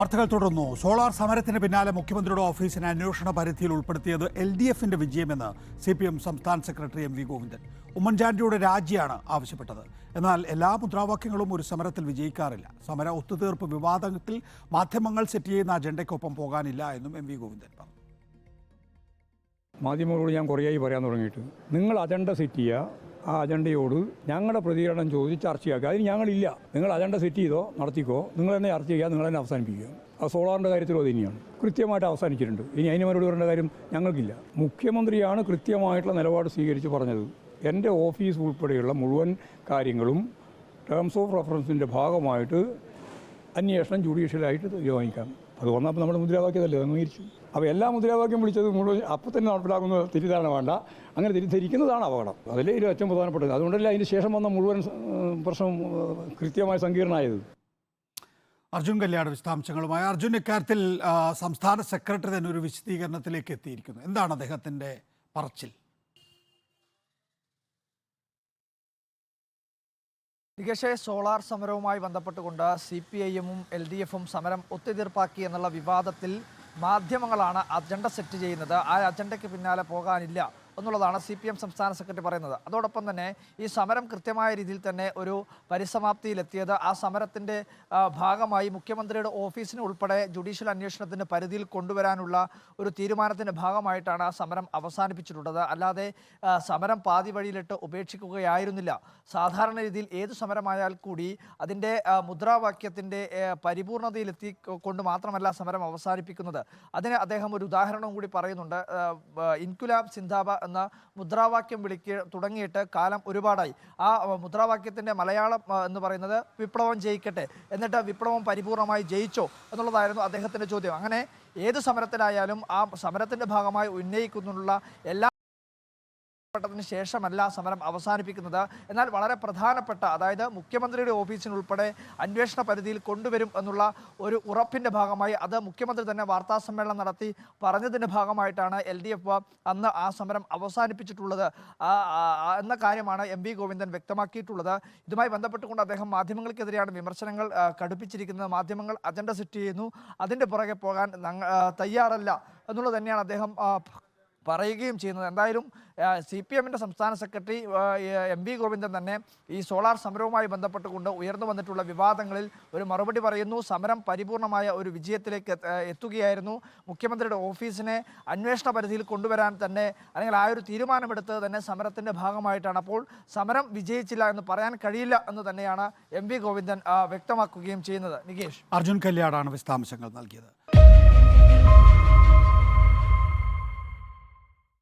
വാർത്തകൾ തുടർന്നു. സോളാർ സമരത്തിന് പിന്നാലെ മുഖ്യമന്ത്രിയുടെ ഓഫീസിനെ അന്വേഷണ പരിധിയിൽ ഉൾപ്പെടുത്തിയത് LDFന്റെ വിജയമെന്ന് CPM സംസ്ഥാന സെക്രട്ടറി MV ഗോവിന്ദൻ. ഉമ്മൻചാണ്ടിയുടെ രാജിയാണ് ആവശ്യപ്പെട്ടത്. എന്നാൽ എല്ലാ മുദ്രാവാക്യങ്ങളും ഒരു സമരത്തിൽ വിജയിക്കാറില്ല. സമര ഒത്തുതീർപ്പ് വിവാദത്തിൽ മാധ്യമങ്ങൾ സെറ്റ് ചെയ്യുന്ന അജണ്ടയ്ക്കൊപ്പം പോകാനില്ല എന്നും MV ഗോവിന്ദൻ പറഞ്ഞു. മാധ്യമങ്ങളോട് ഞാൻ കുറേയായി പറയാൻ തുടങ്ങിയിട്ട്, നിങ്ങൾ അജണ്ട സെറ്റ് ചെയ്യുക, ആ അജണ്ടയോട് ഞങ്ങളുടെ പ്രതികരണം ചോദിച്ച് ചർച്ചയാക്കുക. അതിന് ഞങ്ങളില്ല. നിങ്ങൾ അജണ്ട സെറ്റ് ചെയ്തോ, നടത്തിക്കോ, നിങ്ങൾ തന്നെ ചർച്ച ചെയ്യുക, നിങ്ങൾ തന്നെ അവസാനിപ്പിക്കുക. ആ സോളാറിൻ്റെ കാര്യത്തിലും അത് തന്നെയാണ്. കൃത്യമായിട്ട് അവസാനിച്ചിട്ടുണ്ട്. ഇനി അതിന് മറുപടി പറയേണ്ട കാര്യം ഞങ്ങൾക്കില്ല. മുഖ്യമന്ത്രിയാണ് കൃത്യമായിട്ടുള്ള നിലപാട് സ്വീകരിച്ച് പറഞ്ഞത്. എൻ്റെ ഓഫീസ് ഉൾപ്പെടെയുള്ള മുഴുവൻ കാര്യങ്ങളും ടേംസ് ഓഫ് റെഫറൻസിൻ്റെ ഭാഗമായിട്ട് അന്വേഷണം ജുഡീഷ്യലായിട്ട് തീരുമാനിക്കാം. അത് വന്നപ്പോൾ നമ്മുടെ മുദ്രാവാക്യമല്ലേ അംഗീകരിച്ചു. അപ്പോൾ എല്ലാ മുദ്രാവാക്യം വിളിച്ചത് മുഴുവൻ അപ്പോൾ തന്നെ നടപ്പിലാക്കുന്ന തെറ്റിദ്ധാരണ വേണ്ട. അങ്ങനെ തെറ്റിദ്ധരിക്കുന്നതാണ് അപകടം. അതിലേ ഇത് ഏറ്റവും പ്രധാനപ്പെട്ടത്. അതുകൊണ്ടല്ല അതിന് ശേഷം വന്ന മുഴുവൻ പ്രശ്നം കൃത്യമായി സങ്കീർണമായത്. അർജുൻ കല്യാട് വിശദാംശങ്ങളുമായി. അർജുൻ, ഇക്കാര്യത്തിൽ സംസ്ഥാന സെക്രട്ടറി തന്നെ ഒരു വിശദീകരണത്തിലേക്ക് എത്തിയിരിക്കുന്നു. എന്താണ് അദ്ദേഹത്തിൻ്റെ പറച്ചിൽ? നികേഷെ, സോളാർ സമരവുമായി ബന്ധപ്പെട്ടുകൊണ്ട് CPIM-ഉം LDF-ഉം സമരം ഒത്തുതീർപ്പാക്കി എന്നുള്ള വിവാദത്തിൽ മാധ്യമങ്ങളാണ് അജണ്ട സെറ്റ് ചെയ്യുന്നത്. ആ അജണ്ടയ്ക്ക് പിന്നാലെ പോകാനില്ല എന്നുള്ളതാണ് CPM സംസ്ഥാന സെക്രട്ടറി പറയുന്നത്. അതോടൊപ്പം തന്നെ ഈ സമരം കൃത്യമായ രീതിയിൽ തന്നെ ഒരു പരിസമാപ്തിയിലെത്തിയത് ആ സമരത്തിൻ്റെ ഭാഗമായി മുഖ്യമന്ത്രിയുടെ ഓഫീസിന് ഉൾപ്പെടെ ജുഡീഷ്യൽ അന്വേഷണത്തിൻ്റെ പരിധിയിൽ കൊണ്ടുവരാനുള്ള ഒരു തീരുമാനത്തിൻ്റെ ഭാഗമായിട്ടാണ് ആ സമരം അവസാനിപ്പിച്ചിട്ടുള്ളത്. അല്ലാതെ സമരം പാതി വഴിയിലിട്ട് ഉപേക്ഷിക്കുകയായിരുന്നില്ല. സാധാരണ രീതിയിൽ ഏത് സമരമായാൽ കൂടി അതിൻ്റെ മുദ്രാവാക്യത്തിൻ്റെ പരിപൂർണതയിലെത്തി കൊണ്ട് മാത്രമല്ല സമരം അവസാനിപ്പിക്കുന്നത്. അതിന് അദ്ദേഹം ഒരു ഉദാഹരണവും കൂടി പറയുന്നുണ്ട്. ഇൻകുലാബ് സിന്ദാബ എന്ന മുദ്രാവാക്യം തുടങ്ങിയിട്ട് കാലം ഒരുപാടായി. ആ മുദ്രാവാക്യത്തിൻ്റെ മലയാളം എന്ന് പറയുന്നത് വിപ്ലവം ജയിക്കട്ടെ, എന്നിട്ട് വിപ്ലവം പരിപൂർണമായി ജയിച്ചോ എന്നുള്ളതായിരുന്നു അദ്ദേഹത്തിൻ്റെ ചോദ്യം. അങ്ങനെ ഏത് സമരത്തിലായാലും ആ സമരത്തിൻ്റെ ഭാഗമായി ഉന്നയിക്കുന്നുള്ള എല്ലാ ത്തിന് ശേഷമല്ല സമരം അവസാനിപ്പിക്കുന്നത്. എന്നാൽ വളരെ പ്രധാനപ്പെട്ട, അതായത് മുഖ്യമന്ത്രിയുടെ ഓഫീസിനുൾപ്പെടെ അന്വേഷണ പരിധിയിൽ കൊണ്ടുവരും എന്നുള്ള ഒരു ഉറപ്പിൻ്റെ ഭാഗമായി അത് മുഖ്യമന്ത്രി തന്നെ വാർത്താ സമ്മേളനം നടത്തി പറഞ്ഞതിൻ്റെ ഭാഗമായിട്ടാണ് LDF അന്ന് ആ സമരം അവസാനിപ്പിച്ചിട്ടുള്ളത് എന്ന കാര്യമാണ് MV ഗോവിന്ദൻ വ്യക്തമാക്കിയിട്ടുള്ളത്. ഇതുമായി ബന്ധപ്പെട്ടുകൊണ്ട് അദ്ദേഹം മാധ്യമങ്ങൾക്കെതിരെയാണ് വിമർശനങ്ങൾ കടുപ്പിച്ചിരിക്കുന്നത്. മാധ്യമങ്ങൾ അജണ്ട സെറ്റ് ചെയ്യുന്നു, അതിൻ്റെ പുറകെ പോകാൻ തയ്യാറല്ല എന്നുള്ളത് തന്നെയാണ് അദ്ദേഹം പറയുകയും ചെയ്യുന്നത്. എന്തായാലും CPM-ൻ്റെ സംസ്ഥാന സെക്രട്ടറി MV ഗോവിന്ദൻ തന്നെ ഈ സോളാർ സമരവുമായി ബന്ധപ്പെട്ടുകൊണ്ട് ഉയർന്നു വന്നിട്ടുള്ള വിവാദങ്ങളിൽ ഒരു മറുപടി പറയുന്നു. സമരം പരിപൂർണമായ ഒരു വിജയത്തിലേക്ക് എത്തുകയായിരുന്നു. മുഖ്യമന്ത്രിയുടെ ഓഫീസിനെ അന്വേഷണ പരിധിയിൽ കൊണ്ടുവരാൻ തന്നെ, അല്ലെങ്കിൽ ആ ഒരു തീരുമാനമെടുത്തത് തന്നെ സമരത്തിൻ്റെ ഭാഗമായിട്ടാണ്. അപ്പോൾ സമരം വിജയിച്ചില്ല എന്ന് പറയാൻ കഴിയില്ല എന്ന് തന്നെയാണ് MV ഗോവിന്ദൻ വ്യക്തമാക്കുകയും ചെയ്യുന്നത്. നികേഷ്, അർജുൻ കല്യാടാണ് വിശദാംശങ്ങൾ നൽകിയത്.